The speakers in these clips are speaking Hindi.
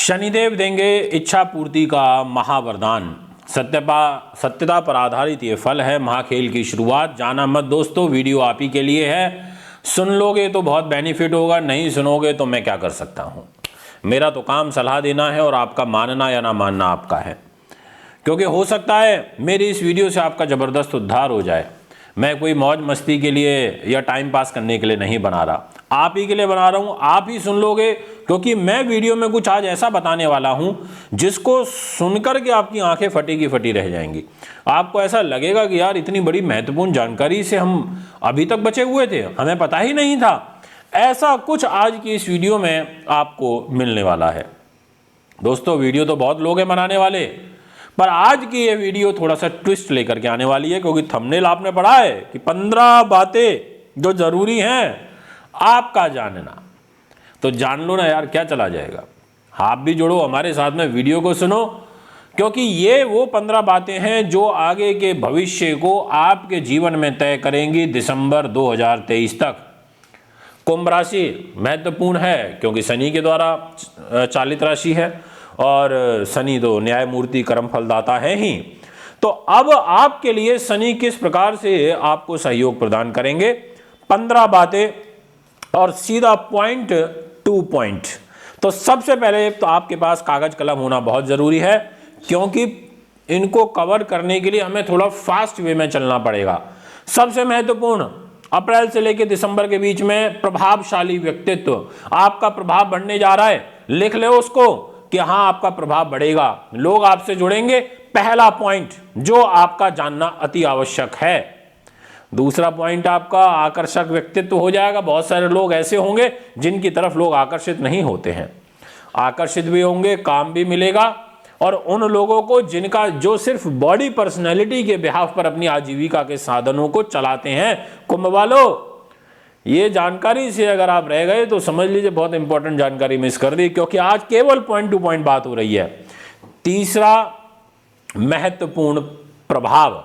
शनिदेव देंगे इच्छा पूर्ति का महावरदान। सत्यता पर आधारित ये फल है। महाखेल की शुरुआत। जाना मत दोस्तों, वीडियो आप ही के लिए है। सुन लोगे तो बहुत बेनिफिट होगा, नहीं सुनोगे तो मैं क्या कर सकता हूँ। मेरा तो काम सलाह देना है और आपका मानना या ना मानना आपका है, क्योंकि हो सकता है मेरी इस वीडियो से आपका ज़बरदस्त उद्धार हो जाए। मैं कोई मौज मस्ती के लिए या टाइम पास करने के लिए नहीं बना रहा, आप ही के लिए बना रहा हूँ। आप ही सुन लोगे, क्योंकि मैं वीडियो में कुछ आज ऐसा बताने वाला हूँ जिसको सुनकर के आपकी आंखें फटी की फटी रह जाएंगी। आपको ऐसा लगेगा कि यार इतनी बड़ी महत्वपूर्ण जानकारी से हम अभी तक बचे हुए थे, हमें पता ही नहीं था। ऐसा कुछ आज की इस वीडियो में आपको मिलने वाला है। दोस्तों वीडियो तो बहुत लोग हैं बनाने वाले, पर आज की ये वीडियो थोड़ा सा ट्विस्ट लेकर के आने वाली है, क्योंकि थंबनेल आपने पढ़ा है कि 15 बातें जो जरूरी हैं आपका जानना। तो जान लो ना यार, क्या चला जाएगा। आप भी जुड़ो हमारे साथ में, वीडियो को सुनो, क्योंकि ये वो 15 बातें हैं जो आगे के भविष्य को आपके जीवन में तय करेंगी दिसंबर 2023 तक। कुंभ राशि महत्वपूर्ण है क्योंकि शनि के द्वारा चालित राशि है और शनि तो न्यायमूर्ति कर्म फलदाता है ही। तो अब आपके लिए शनि किस प्रकार से आपको सहयोग प्रदान करेंगे, 15 बातें और सीधा पॉइंट टू पॉइंट। तो सबसे पहले तो आपके पास कागज कलम होना बहुत जरूरी है, क्योंकि इनको कवर करने के लिए हमें थोड़ा फास्ट वे में चलना पड़ेगा। सबसे महत्वपूर्ण, अप्रैल से लेकर दिसंबर के बीच में प्रभावशाली व्यक्तित्व, आपका प्रभाव बढ़ने जा रहा है। लिख ले उसको कि हाँ आपका प्रभाव बढ़ेगा, लोग आपसे जुड़ेंगे। पहला पॉइंट जो आपका जानना अति आवश्यक है। दूसरा पॉइंट आपका आकर्षक व्यक्तित्व हो जाएगा। बहुत सारे लोग ऐसे होंगे जिनकी तरफ लोग आकर्षित नहीं होते हैं, आकर्षित भी होंगे, काम भी मिलेगा। और उन लोगों को जिनका जो सिर्फ बॉडी पर्सनैलिटी के बिहाफ पर अपनी आजीविका के साधनों को चलाते हैं। कुंभ वालों, ये जानकारी से अगर आप रह गए तो समझ लीजिए बहुत इंपॉर्टेंट जानकारी मिस कर दी, क्योंकि आज केवल पॉइंट टू पॉइंट बात हो रही है। तीसरा महत्वपूर्ण प्रभाव,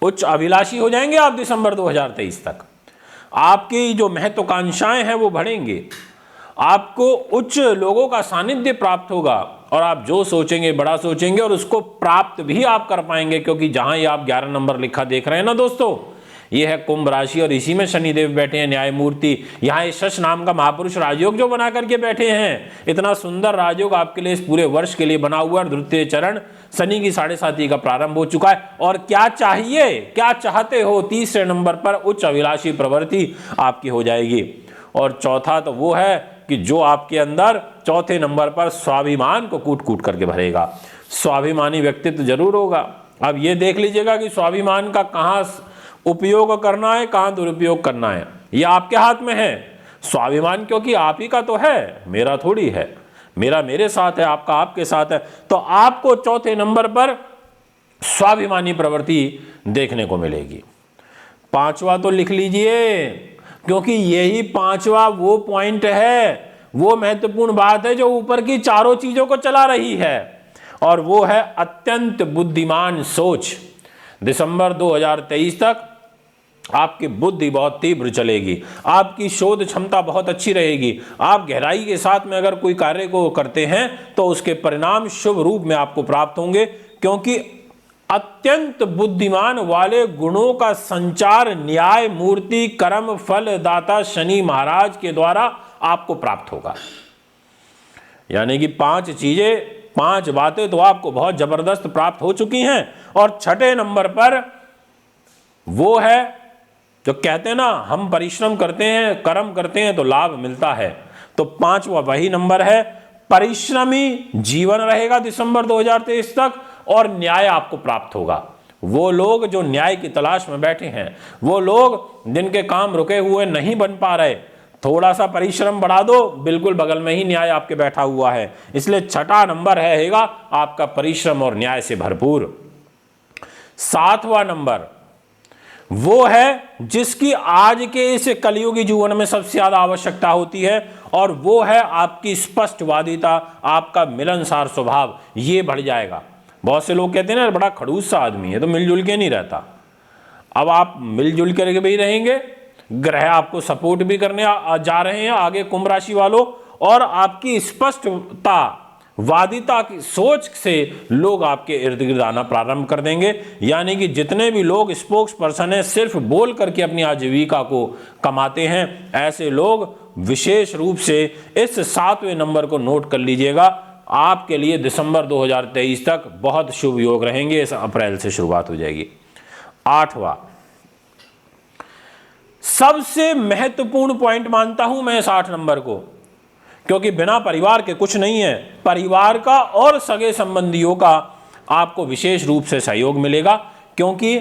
उच्च अभिलाषी हो जाएंगे आप दिसंबर 2023 तक। आपकी जो महत्वाकांक्षाएं हैं वो बढ़ेंगे, आपको उच्च लोगों का सानिध्य प्राप्त होगा और आप जो सोचेंगे बड़ा सोचेंगे और उसको प्राप्त भी आप कर पाएंगे। क्योंकि जहां ये आप 11 नंबर लिखा देख रहे हैं ना दोस्तों, ये है कुंभ राशि और इसी में शनिदेव बैठे हैं न्यायमूर्ति। यहाँ शश नाम का महापुरुष राजयोग जो बना करके बैठे हैं, इतना सुंदर राजयोग आपके लिए इस पूरे वर्ष के लिए बना हुआ है। द्वितीय चरण शनि की 7.5 का प्रारंभ हो चुका है। और क्या चाहिए, क्या चाहते हो, तीसरे नंबर पर उच्च अभिलाषी प्रवृत्ति आपकी हो जाएगी। और चौथा तो वो है कि जो आपके अंदर चौथे नंबर पर स्वाभिमान को कूट कूट करके भरेगा। स्वाभिमानी व्यक्तित्व जरूर होगा। अब ये देख लीजिएगा कि स्वाभिमान का कहाँ उपयोग करना है, कहाँ दुरुपयोग करना है, ये आपके हाथ में है। स्वाभिमान क्योंकि आप ही का तो है, मेरा थोड़ी है। मेरा मेरे साथ है, आपका आपके साथ है। तो आपको चौथे नंबर पर स्वाभिमानी प्रवृत्ति देखने को मिलेगी। पांचवा तो लिख लीजिए, क्योंकि यही पांचवा वो पॉइंट है, वो महत्वपूर्ण बात है जो ऊपर की चारों चीजों को चला रही है, और वो है अत्यंत बुद्धिमान सोच। दिसंबर 2023 तक आपकी बुद्धि बहुत तीव्र चलेगी, आपकी शोध क्षमता बहुत अच्छी रहेगी। आप गहराई के साथ में अगर कोई कार्य को करते हैं तो उसके परिणाम शुभ रूप में आपको प्राप्त होंगे, क्योंकि अत्यंत बुद्धिमान वाले गुणों का संचार न्याय मूर्ति कर्म फल दाता शनि महाराज के द्वारा आपको प्राप्त होगा। यानी कि 5 चीजें, 5 बातें तो आपको बहुत जबरदस्त प्राप्त हो चुकी हैं। और छठे नंबर पर वो है जो कहते हैं ना, हम परिश्रम करते हैं, कर्म करते हैं तो लाभ मिलता है। तो 5वां वही नंबर है। परिश्रमी जीवन रहेगा दिसंबर 2023 तक और न्याय आपको प्राप्त होगा। वो लोग जो न्याय की तलाश में बैठे हैं, वो लोग जिनके काम रुके हुए नहीं बन पा रहे, थोड़ा सा परिश्रम बढ़ा दो, बिल्कुल बगल में ही न्याय आपके बैठा हुआ है। इसलिए छठा नंबर रहेगा आपका परिश्रम और न्याय से भरपूर। 7वां नंबर वो है जिसकी आज के इस कलियुगी जीवन में सबसे ज्यादा आवश्यकता होती है, और वो है आपकी स्पष्टवादिता, आपका मिलनसार स्वभाव। ये बढ़ जाएगा। बहुत से लोग कहते हैं ना बड़ा खड़ूस सा आदमी है, तो मिलजुल के नहीं रहता। अब आप मिलजुल करके भी रहेंगे, ग्रह आपको सपोर्ट भी करने जा रहे हैं आगे कुंभ राशि वालों, और आपकी स्पष्टता वादिता की सोच से लोग आपके इर्द गिर्द आना प्रारंभ कर देंगे। यानी कि जितने भी लोग स्पोक्स पर्सन हैं, सिर्फ बोल करके अपनी आजीविका को कमाते हैं, ऐसे लोग विशेष रूप से इस 7वें नंबर को नोट कर लीजिएगा। आपके लिए दिसंबर 2023 तक बहुत शुभ योग रहेंगे। इस अप्रैल से शुरुआत हो जाएगी। 8वां सबसे महत्वपूर्ण पॉइंट मानता हूं मैं इस 8 नंबर को, क्योंकि बिना परिवार के कुछ नहीं है। परिवार का और सगे संबंधियों का आपको विशेष रूप से सहयोग मिलेगा, क्योंकि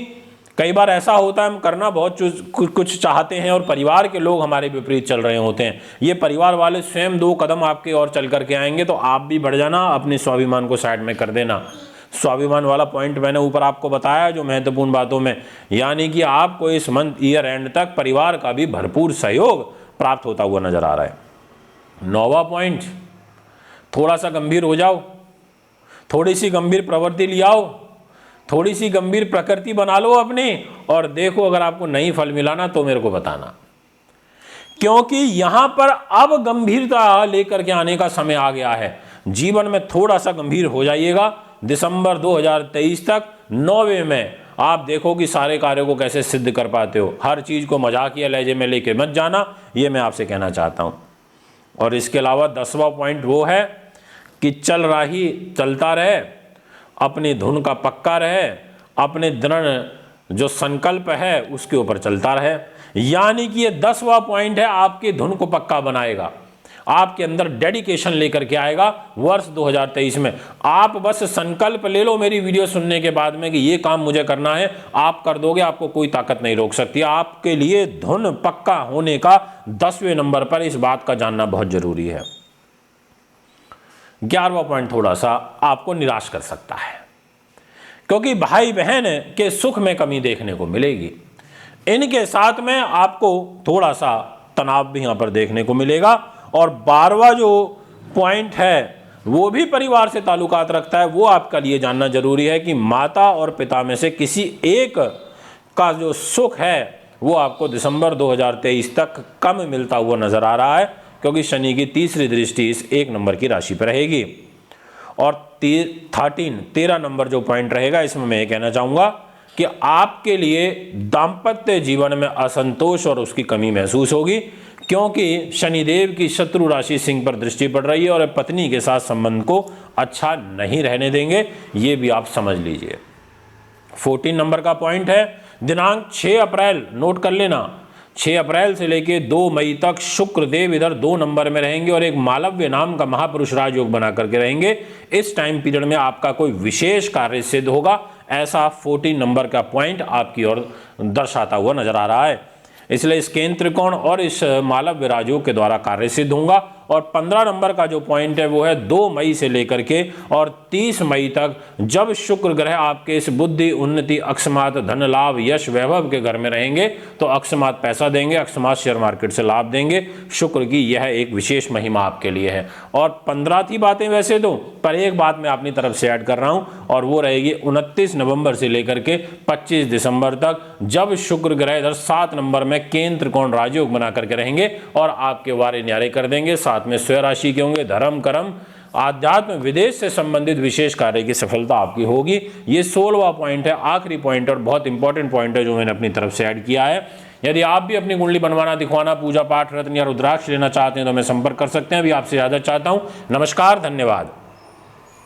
कई बार ऐसा होता है हम करना बहुत कुछ चाहते हैं और परिवार के लोग हमारे विपरीत चल रहे होते हैं। ये परिवार वाले स्वयं 2 कदम आपके और चल करके आएंगे तो आप भी बढ़ जाना, अपने स्वाभिमान को साइड में कर देना। स्वाभिमान वाला पॉइंट मैंने ऊपर आपको बताया जो महत्वपूर्ण बातों में, यानी कि आपको इस मंथ ईयर एंड तक परिवार का भी भरपूर सहयोग प्राप्त होता हुआ नजर आ रहा है। 9वां पॉइंट, थोड़ा सा गंभीर हो जाओ, थोड़ी सी गंभीर प्रवृत्ति ले आओ, थोड़ी सी गंभीर प्रकृति बना लो अपनी, और देखो अगर आपको नहीं फल मिला ना तो मेरे को बताना, क्योंकि यहां पर अब गंभीरता लेकर के आने का समय आ गया है। जीवन में थोड़ा सा गंभीर हो जाइएगा। दिसंबर 2023 तक 9वें में आप देखो कि सारे कार्यों को कैसे सिद्ध कर पाते हो। हर चीज को मजाकिया लहजे में लेके मत जाना, ये मैं आपसे कहना चाहता हूं। और इसके अलावा 10वां पॉइंट वो है कि चल राही चलता रहे, अपनी धुन का पक्का रहे, अपने दृढ़ जो संकल्प है उसके ऊपर चलता रहे। यानी कि ये 10वां पॉइंट है, आपकी धुन को पक्का बनाएगा, आपके अंदर डेडिकेशन लेकर के आएगा। वर्ष 2023 में आप बस संकल्प ले लो मेरी वीडियो सुनने के बाद में कि ये काम मुझे करना है, आप कर दोगे, आपको कोई ताकत नहीं रोक सकती। आपके लिए धुन पक्का होने का 10वें नंबर पर इस बात का जानना बहुत जरूरी है। 11वां पॉइंट थोड़ा सा आपको निराश कर सकता है, क्योंकि भाई बहन के सुख में कमी देखने को मिलेगी। इनके साथ में आपको थोड़ा सा तनाव भी यहां पर देखने को मिलेगा। और 12वां जो पॉइंट है वो भी परिवार से ताल्लुकात रखता है। वो आपका लिए जानना जरूरी है कि माता और पिता में से किसी एक का जो सुख है वो आपको दिसंबर 2023 तक कम मिलता हुआ नजर आ रहा है, क्योंकि शनि की तीसरी दृष्टि इस 1 नंबर की राशि पर रहेगी। और 13 नंबर जो पॉइंट रहेगा, इसमें मैं ये कहना चाहूंगा कि आपके लिए दाम्पत्य जीवन में असंतोष और उसकी कमी महसूस होगी, क्योंकि शनिदेव की शत्रु राशि सिंह पर दृष्टि पड़ रही है और पत्नी के साथ संबंध को अच्छा नहीं रहने देंगे, ये भी आप समझ लीजिए। 14 नंबर का पॉइंट है, दिनांक 6 अप्रैल नोट कर लेना। 6 अप्रैल से लेके 2 मई तक शुक्रदेव इधर 2 नंबर में रहेंगे और एक मालव्य नाम का महापुरुष राजयोग बना करके रहेंगे। इस टाइम पीरियड में आपका कोई विशेष कार्य सिद्ध होगा, ऐसा 14 नंबर का पॉइंट आपकी ओर दर्शाता हुआ नजर आ रहा है। इसलिए इस केंद्र त्रिकोण और इस मालव्य राजयोग के द्वारा कार्य सिद्ध होगा। और 15 नंबर का जो पॉइंट है वो है 2 मई से लेकर के और 30 मई तक, जब शुक्र ग्रह आपके इस बुद्धि, उन्नति, अकस्मात धन लाभ, यश, वैभव के घर में रहेंगे तो अकस्मात पैसा देंगे, अकस्मात शेयर मार्केट से लाभ देंगे। शुक्र की यह एक विशेष महिमा आपके लिए है। और 15 थी बातें वैसे तो, पर एक बात मैं अपनी तरफ से ऐड कर रहा हूं और वो रहेगी 29 नवंबर से लेकर के 25 दिसंबर तक, जब शुक्र ग्रह इधर 7 नंबर में केंद्र त्रिकोण राजयोग बना करके रहेंगे और आपके वारे न्यारे कर देंगे। साथ में स्वयं राशि के होंगे, धर्म, कर्म, आध्यात्म, विदेश से संबंधित विशेष कार्य की सफलता आपकी होगी। ये 16वां पॉइंट है, आखिरी पॉइंट और बहुत इंपॉर्टेंट पॉइंट है जो मैंने अपनी तरफ से ऐड किया है। यदि आप भी अपनी कुंडली बनवाना, दिखवाना, पूजा पाठ, रत्न या रुद्राक्ष लेना चाहते हैं तो मैं संपर्क कर सकते हैं। अभी आपसे इजाजत चाहता हूं। नमस्कार, धन्यवाद।